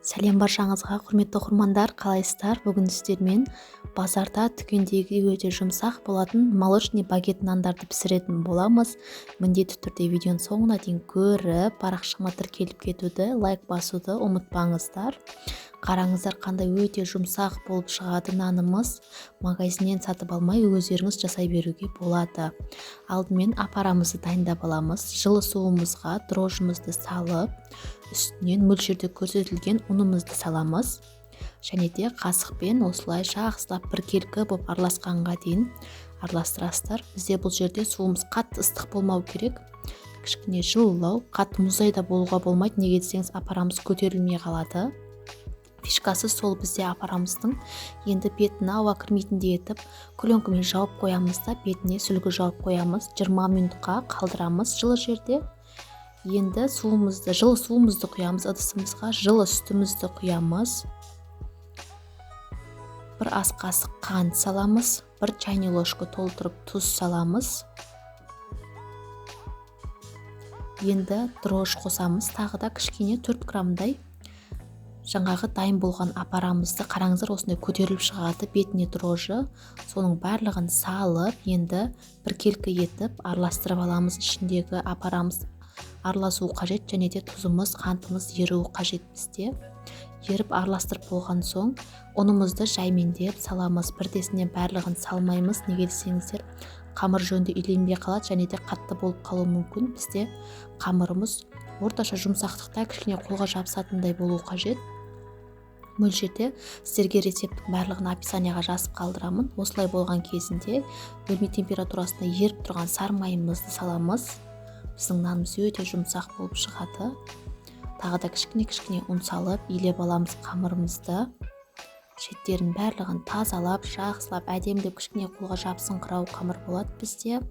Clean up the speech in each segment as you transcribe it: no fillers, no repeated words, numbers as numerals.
Сәлем баршаңызға, құрметті оқырмандар, қалайсыздар? Бүгін сіздермен базарда дүкендегі өте жұмсақ болатын молочный багет нандарды пісіретін боламыз. Міндетті түрде видеоның соңына дейін көріп, парақшама тіркеліп кетуді, лайк басуды ұмытпаңыздар. Қараңыздар, қандай өте жұмсақ болып шығады нанымыз. Магазиннен сатып алмай өздеріңіз жасай беруге болады. Алдымен апарамызды дайындап аламыз. Жылы суымызға дрожжымызды салып, үстінен мөлшерде көрсетілген ұнымызды саламыз. Және де қасықпен осылайша жақсылап біркелкі болып араласқанға дейін араластырасыздар. Бізде бұл жерде суымыз қатты ыстық болмау керек. Кішкене жылылау, қатты мұздай да болуға болмайды. Неге десеңіз, апарамыз көтерілмей қалады. Фишкасы сол, бізде апарамыздың енді бетін ауа кірмейтіндей етіп көлеңкемен жауып қоямыз да бетіне сүлгі жауып қоямыз. 20 минутқа қалдырамыз жылы жерде. Енді жылы суымызды құямыз ыдысымызға, жылы сүтімізді құямыз. Бір ас қасық қант саламыз, бір чайный ложка толтырып тұз саламыз. Енді дрожж қосамыз, тағы да кішкене 4 граммдай. Жаңағы дайын болған апарамызды қараңыздар, осындай көтеріліп шығады бетіне дрожжы. Соның барлығын салып, енді біркелкі етіп араластырып аламыз. Ішіндегі апарамыз араласуы қажет, және де тұзымыз, қантымыз еруі қажет бізде. Еріп араластырып болған соң, ұнымызды жаймендеп саламыз. Бірдесінен барлығын салмаймыз. Неге десеңіздер, қамыр жөнді үйленбей қалады, және де қатты болып қалуы мүмкін. Бізде қамырымыз орташа жұмсақтықта кішкене қолға жабысатындай болуы қажет. Мөлшерде сіздерге рецепттің барлығын описанияға жазып қалдырамын. Осылай болған кезінде бөлме температурасында еріп тұрған сары майымызды саламыз. Біздің нанымыз өте жұмсақ болып шығады. Тағы да кішкене ұн салып, илеп аламыз қамырымызды. Шеттерін барлығын тазалап, жақсылап, әдемілеп кішкене қолға жабысыңқырау қамыр болады бізде.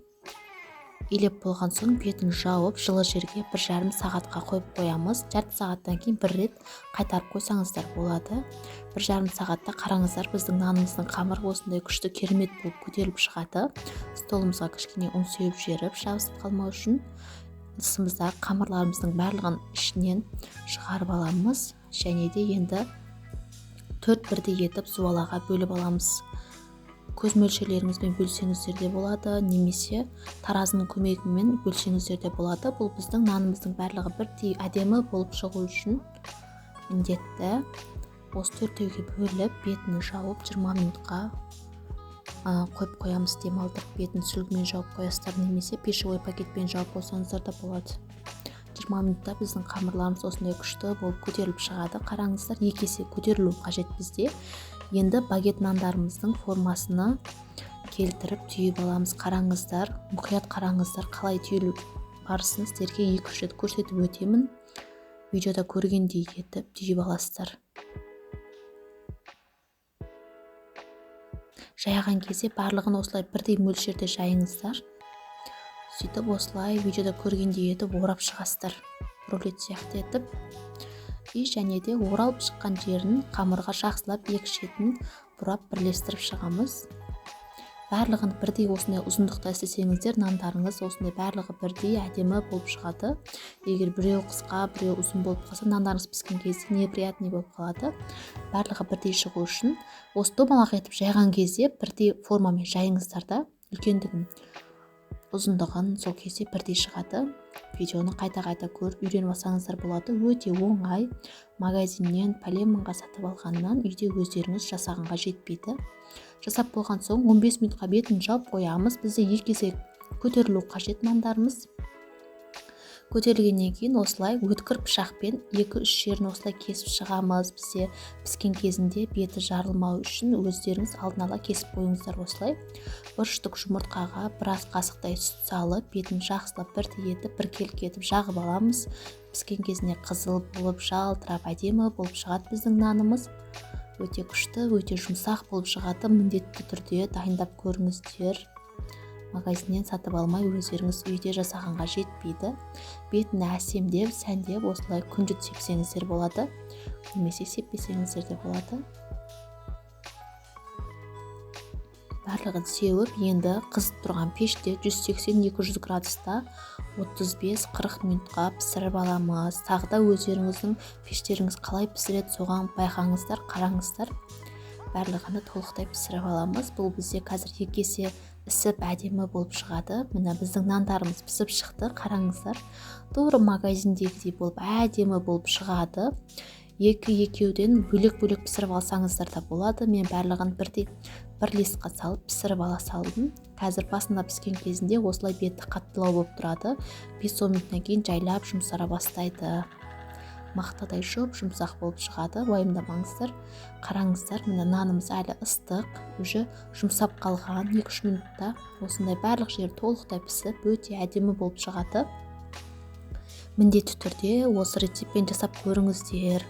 Илеп болған соң бетін жауып, жылы жерге 1,5 сағатқа қойып қоямыз. Жарты сағаттан кейін бір рет қайтарып қойсаңыздар болады. 1,5 сағатта қараңыздар, біздің нанымыздың қамыры осындай күшті керемет болып көтеріліп шығады. Столымызға кішкене ұн сеуіп жеріп, жабысып қалмау үшін ыдысымыздағы қамырларымыздың барлығын ішінен шығарып аламыз. Және де енді 4 бірдей етіп зуалаға бөліп аламыз. Көз мөлшерлеріңізбен бөлсеңіздер де болады, немесе таразының көмегімен бөлсеңіздер де болады. Бұл біздің нанымыздың барлығы бірдей әдемі болып шығу үшін міндетті. Осы 4-теуге бөліп, бетін жауып 20 минутқа қойып қоямыз. Демалдырып бетін сүлгімен жауып қоясыздар, немесе пешевой пакетпен жауып қойсаңыздар да болады. 20 минутта біздің қамырларымыз осындай күшті болып көтеріліп шығады. Қараңыздар, 2 есе көтерілу қажет бізде. Енді багет нандарымыздың формасына келтіріп түйіп аламыз. Қараңыздар, мұқият қараңыздар, қалай түйілу барысын сіздерге 2-3 рет көрсетіп өтемін. Видеода көргендей етіп түйіп аласыздар. Жайған кезде барлығын осылай бірдей мөлшерде жайыңыздар. Сөйтіп осылай видеода көргендей етіп орап шығасыздар. Рулет сияқты етіп. Және де оралып шыққан жерін қамырға жақсылап екі шетін бұрап бірлестіріп шығамыз. Барлығын бірдей осындай ұзындықта істесеңіздер, нандарыңыз осындай барлығы бірдей әдемі болып шығады. Егер біреу қысқа, біреу ұзын болып қалса, нандарыңыз піскен кезде неприятный болып қалады. Барлығы бірдей шығу үшін осы домалақ етіп жайған кезде бірдей формамен жайыңыздар да, үлкендігін, ұзындығын сол кезде бірдей шығады. Видеоны қайта-қайта көріп үйреніп алсаңыздар болады. Өте оңай. Магазиннен пәлен-мыңға сатып алғаннан үйде өздеріңіз жасағанға жетпейді. Жасап болған соң 15 минутқа бетін жауып қоямыз. Бізде 2 есе көтерілу қажет нандарымыз. Көтерілгеннен кейін осылай өткір пышақпен 2-3 жерін осылай кесіп шығамыз. Бізде піскен кезінде беті жарылмау үшін өздеріңіз алдын ала кесіп қойыңыздар осылай. 1 штук жұмыртқаға біраз қасықтай сүт салып, бетін жақсылап бірдей етіп, біркелкі етіп жағып аламыз. Піскен кезінде қызыл болып, жалтырап, әдемі болып шығады біздің нанымыз. Өте күшті, өте жұмсақ болып шығады. Міндетті түрде дайындап көріңіздер. Магазиннен сатып алмай өздеріңіз үйде жасағанға жетпейді. Бетін әсемдеп, сәндеп, осылай күнжіт сепсеңіздер болады. Немесе сеппесеңіздер де болады. барлығын сеуіп, енді қызып тұрған пеште 180-200 градуста 35-40 минутқа пісіріп аламыз. Тағы да өздеріңіздің пештеріңіз қалай пісіреді, соған байқаңыздар, қараңыздар. Барлығын толықтай пісіріп аламыз. Бұл бізде қазір 2 есе ісіп әдемі болып шығады. Міне біздің нандарымыз пісіп шықты, қараңыздар. Тура магазиндегідей болып әдемі болып шығады. Екеуден бөлек-бөлек пісіріп алсаңыздар да болады. Мен барлығын бір листқа салып пісіріп ала салдым. Қазір басында піскен кезінде осылай беті қаттылау болып тұрады. 5-10 минуттан кейін жайлап жұмсара бастайды. Мақтадай жұмсақ болып шығады. Уайымдамаңыздар. Қараңыздар, міне нанымыз әлі ыстық, уже жұмсап қалған. 2-3 минутта осындай барлық жері толықтай пісіп, өте әдемі болып шығады. Міндетті түрде осы рецептпен жасап көріңіздер.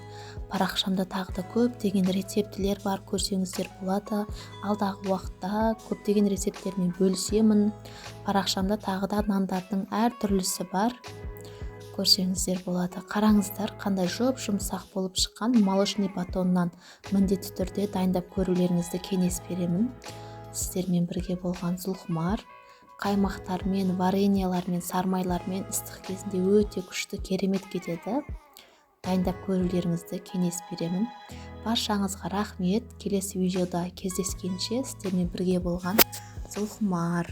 Парақшамда тағы да көптеген рецептілер бар, көрсеңіздер болады. Алдағы уақытта көптеген рецепттермен бөлісемін. Парақшамда тағы да нандардың әр түрлісі бар, көрсеңіздер болады. Қараңыздар, қандай жұмсақ болып шыққан. Молочный батоннан міндетті түрде дайындап көрулеріңізді кеңес беремін. Сіздермен бірге болған Зұлхымар. Қаймақтармен, вареньялармен, сармайлармен ыстық кезінде өте күшті, керемет кетеді. Дайындап көрулеріңізді кеңес беремін. Баршаңызға рахмет. Келесі видеода кездескенше сіздермен бірге болған Зұлхымар.